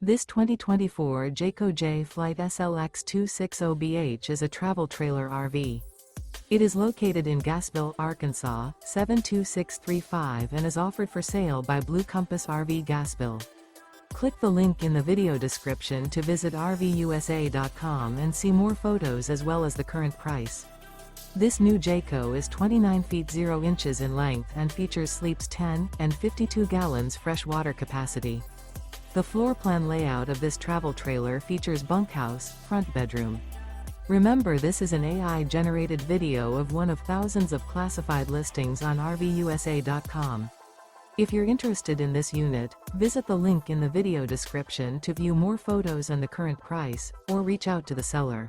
This 2024 Jayco Jay Flight SLX 260BH is a travel trailer RV. It is located in Gassville, Arkansas, 72635 and is offered for sale by Blue Compass RV Gassville. Click the link in the video description to visit RVUSA.com and see more photos as well as the current price. This new Jayco is 29 feet 0 inches in length and features sleeps 10 and 52 gallons fresh water capacity. The floor plan layout of this travel trailer features bunkhouse, front bedroom. Remember, this is an AI-generated video of one of thousands of classified listings on RVUSA.com. If you're interested in this unit, visit the link in the video description to view more photos and the current price, or reach out to the seller.